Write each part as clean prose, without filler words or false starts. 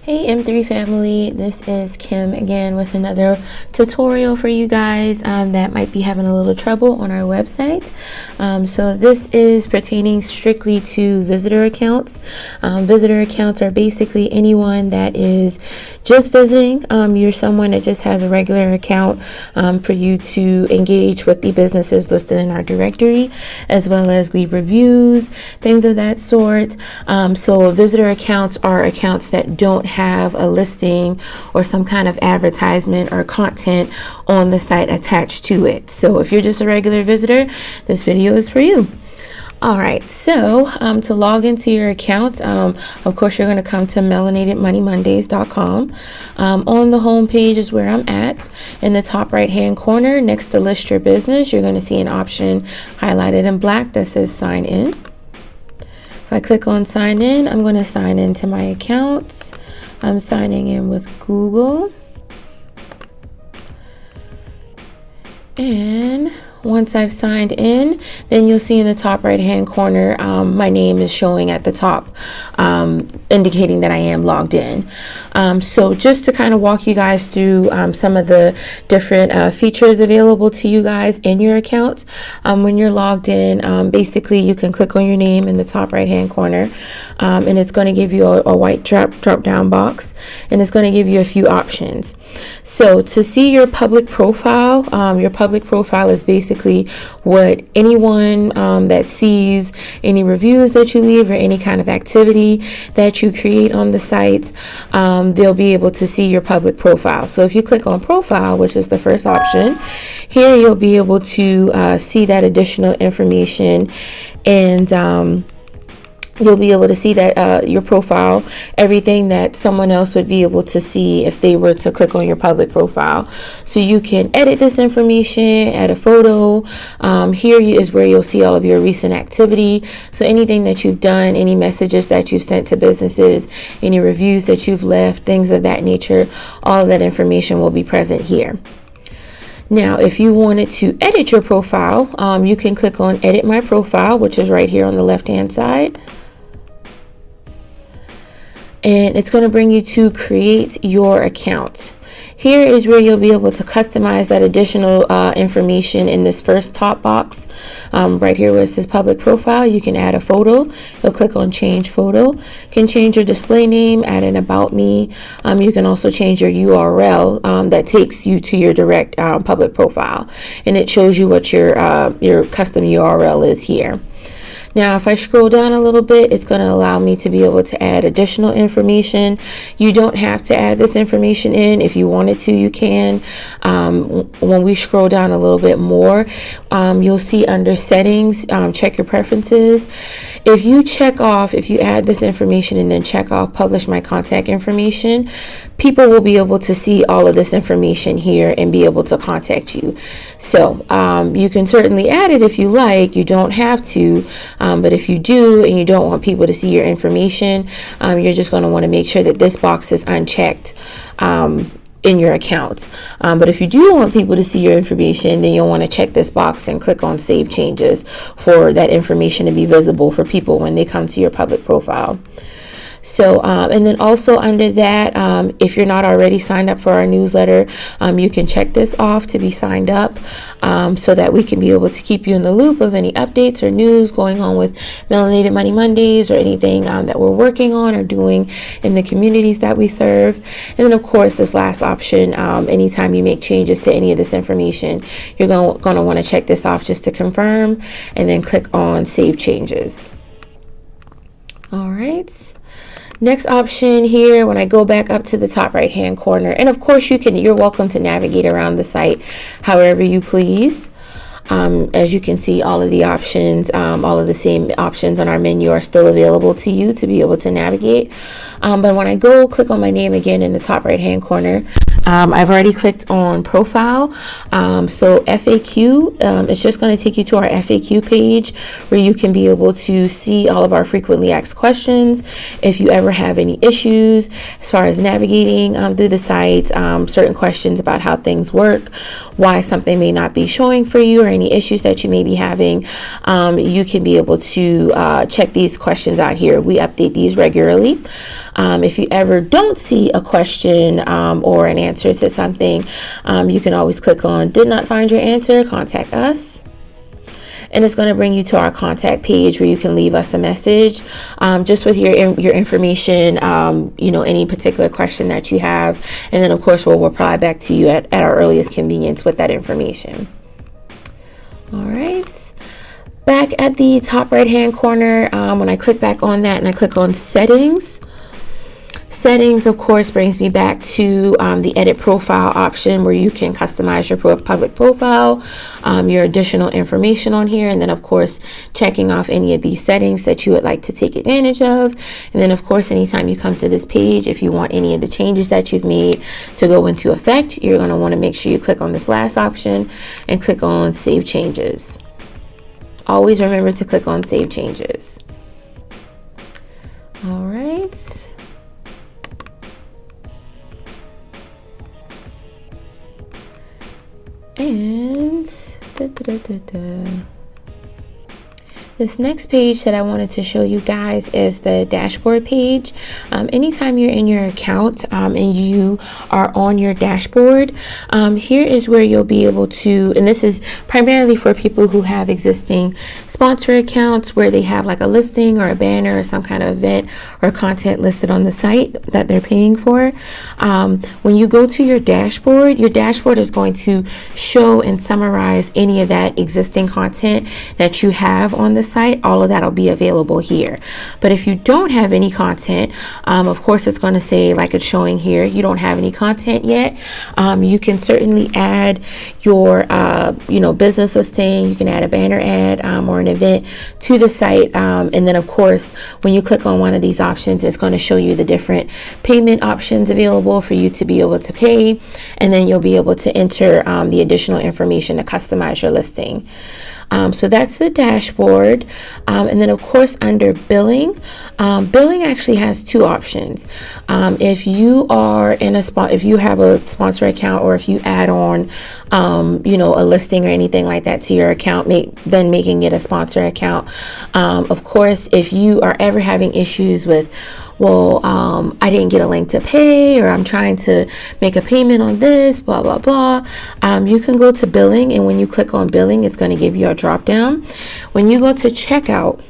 Hey M3 family, this is Kim again with another tutorial for you guys that might be having a little trouble on our website. So this is pertaining strictly to visitor accounts. Visitor accounts are basically anyone that is just visiting. You're someone that just has a regular account for you to engage with the businesses listed in our directory, as well as leave reviews, things of that sort. So visitor accounts are accounts that don't have a listing or some kind of advertisement or content on the site attached to it. So if you're just a regular visitor, this video is for you. All right, so to log into your account, of course, you're going to come to melanatedmoneymondays.com. On the home page is where I'm at. In the top right hand corner, next to list your business, you're going to see an option highlighted in black that says sign in. If I click on sign in, I'm going to sign into my account. I'm signing in with Google. And once I've signed in, then you'll see in the top right hand corner, my name is showing at the top, indicating that I am logged in. So just to kind of walk you guys through some of the different features available to you guys in your account. When you're logged in, basically you can click on your name in the top right hand corner, and it's going to give you a white drop down box, and it's going to give you a few options. So to see your public profile is basically what anyone that sees any reviews that you leave or any kind of activity that you create on the site, they'll be able to see your public profile. So if you click on profile, which is the first option, here you'll be able to see that additional information, and you'll be able to see that your profile, everything that someone else would be able to see if they were to click on your public profile. So you can edit this information, add a photo. Here is where you'll see all of your recent activity. So anything that you've done, any messages that you've sent to businesses, any reviews that you've left, things of that nature, all of that information will be present here. Now, if you wanted to edit your profile, you can click on edit my profile, which is right here on the left hand side. And it's going to bring you to create your account. Here is where you'll be able to customize that additional information in this first top box. Right here where it says public profile, you can add a photo. You'll click on change photo. You can change your display name, add an about me. You can also change your URL that takes you to your direct public profile. And it shows you what your custom URL is here. Now, if I scroll down a little bit, it's going to allow me to be able to add additional information. You don't have to add this information in. If you wanted to, you can. When we scroll down a little bit more, you'll see under settings, check your preferences. If you add this information and then check off publish my contact information, people will be able to see all of this information here and be able to contact you. So you can certainly add it if you like. You don't have to. But if you do and you don't want people to see your information, you're just going to want to make sure that this box is unchecked in your account. But if you do want people to see your information, then you'll want to check this box and click on save changes for that information to be visible for people when they come to your public profile. So, and then also under that, if you're not already signed up for our newsletter, you can check this off to be signed up, so that we can be able to keep you in the loop of any updates or news going on with Melanated Money Mondays or anything that we're working on or doing in the communities that we serve. And then of course, this last option, anytime you make changes to any of this information, you're going to want to check this off just to confirm, and then click on save changes. All right. Next option here, when I go back up to the top right hand corner, and of course you're welcome to navigate around the site however you please. As you can see, all of the options, all of the same options on our menu are still available to you to be able to navigate. But when I click on my name again in the top right hand corner, I've already clicked on profile. So FAQ, it's just going to take you to our FAQ page where you can be able to see all of our frequently asked questions. If you ever have any issues as far as navigating through the site, certain questions about how things work, why something may not be showing for you, or any issues that you may be having, you can be able to check these questions out here. We update these regularly. If you ever don't see a question or an answer to something, you can always click on did not find your answer, contact us. And it's going to bring you to our contact page where you can leave us a message just with your information, any particular question that you have. And then, of course, we'll reply back to you at our earliest convenience with that information. All right. Back at the top right hand corner, when I click back on that and I click on settings, of course, brings me back to the edit profile option where you can customize your public profile, your additional information on here, and then of course checking off any of these settings that you would like to take advantage of. And then of course, anytime you come to this page, if you want any of the changes that you've made to go into effect, you're going to want to make sure you click on this last option and click on save changes. Always remember to click on save changes. All right. And this next page that I wanted to show you guys is the dashboard page. Anytime you're in your account and you are on your dashboard, here is where you'll be able to, and this is primarily for people who have existing sponsor accounts where they have like a listing or a banner or some kind of event or content listed on the site that they're paying for. When you go to your dashboard is going to show and summarize any of that existing content that you have on the site. All of that will be available here. But if you don't have any content, of course it's going to say, like it's showing here, you don't have any content yet. You can certainly add your business listing. You can add a banner ad or an event to the site, and then of course when you click on one of these options, it's going to show you the different payment options available for you to be able to pay, and then you'll be able to enter the additional information to customize your listing. So that's the dashboard. And then of course under billing, billing actually has two options. If you are in if you have a sponsor account, or if you add on, a listing or anything like that to your account, then making it a sponsor account. Of course, if you are ever having issues with, I didn't get a link to pay, or I'm trying to make a payment on this, blah, blah, blah. You can go to billing, and when you click on billing, it's going to give you a drop down. When you go to checkout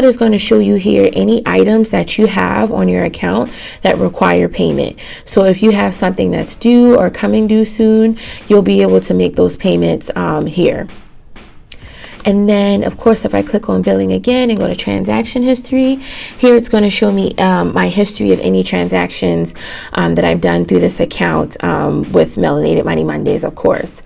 is going to show you here any items that you have on your account that require payment. So if you have something that's due or coming due soon, you'll be able to make those payments here. And then of course, if I click on billing again and go to transaction history, here it's going to show me my history of any transactions that I've done through this account with Melanated Money Mondays, of course.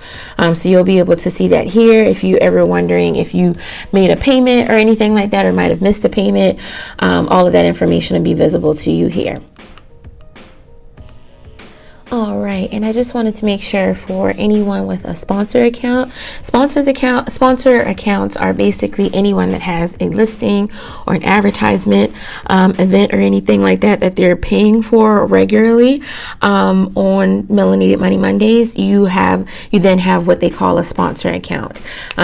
So you'll be able to see that here. If you ever wondering if you made a payment or anything like that, or might have missed a payment, all of that information will be visible to you here. All right, and I just wanted to make sure for anyone with a sponsor account, sponsor accounts are basically anyone that has a listing or an advertisement, event or anything like that they're paying for regularly on Melanated Money Mondays. You then have what they call a sponsor account.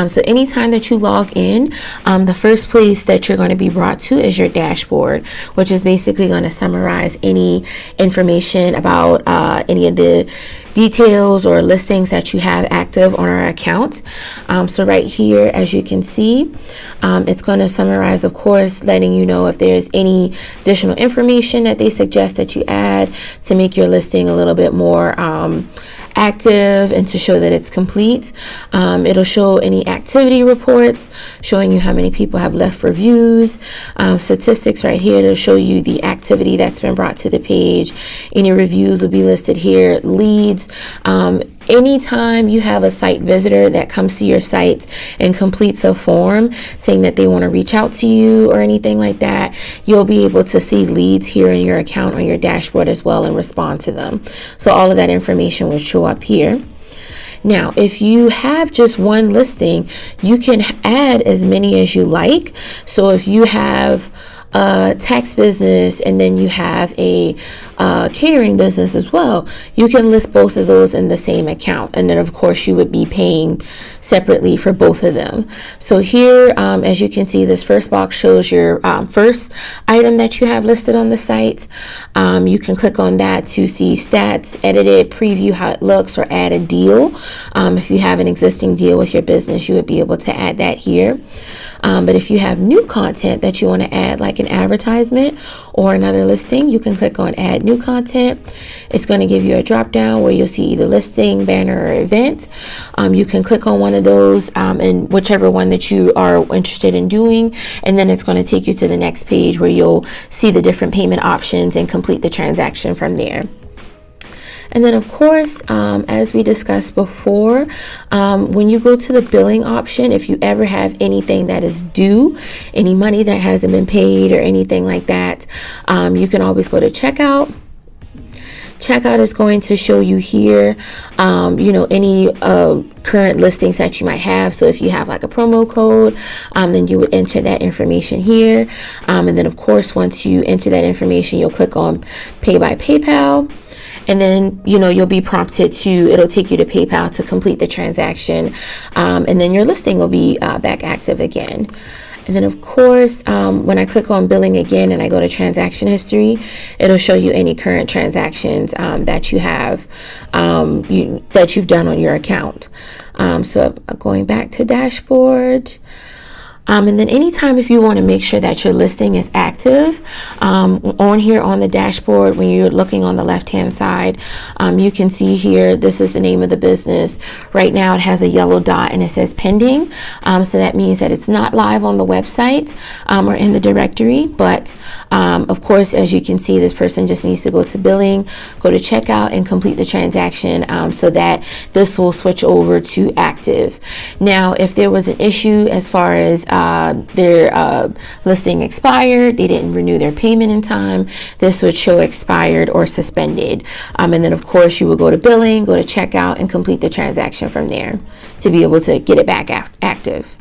So anytime that you log in, the first place that you're going to be brought to is your dashboard, which is basically going to summarize any information about any of the details or listings that you have active on our account. So right here, as you can see, it's going to summarize, of course, letting you know if there's any additional information that they suggest that you add to make your listing a little bit more active and to show that it's complete. It'll show any activity reports showing you how many people have left reviews, statistics right here to show you the activity that's been brought to the page. Any reviews will be listed here, leads, anytime you have a site visitor that comes to your site and completes a form saying that they want to reach out to you or anything like that, you'll be able to see leads here in your account on your dashboard as well and respond to them. So all of that information will show up here. Now, if you have just one listing, you can add as many as you like. So if you have a tax business and then you have a catering business as well, you can list both of those in the same account, and then of course you would be paying separately for both of them. So here, as you can see, this first box shows your first item that you have listed on the site. You can click on that to see stats, edit it, preview how it looks, or add a deal. If you have an existing deal with your business, you would be able to add that here. But if you have new content that you want to add, like an advertisement or another listing, you can click on add new content. It's going to give you a drop down where you'll see either listing, banner, or event. You can click on one of those and whichever one that you are interested in doing, and then it's going to take you to the next page where you'll see the different payment options and complete the transaction from there. And then of course, as we discussed before, when you go to the billing option, if you ever have anything that is due, any money that hasn't been paid or anything like that, you can always go to checkout. Checkout is going to show you here, any current listings that you might have. So if you have like a promo code, then you would enter that information here. And then of course, once you enter that information, you'll click on Pay by PayPal. And then, you'll be prompted it'll take you to PayPal to complete the transaction. And then your listing will be back active again. And then of course, when I click on billing again and I go to transaction history, it'll show you any current transactions that you have, that you've done on your account. So going back to dashboard. And then anytime if you want to make sure that your listing is active, on here on the dashboard, when you're looking on the left hand side, you can see here, this is the name of the business. Right now it has a yellow dot and it says pending. So that means that it's not live on the website or in the directory. But of course, as you can see, this person just needs to go to billing, go to checkout, and complete the transaction so that this will switch over to active. Now, if there was an issue as far as their listing expired, they didn't renew their payment in time, this would show expired or suspended. And then of course you will go to billing, go to checkout, and complete the transaction from there to be able to get it back active.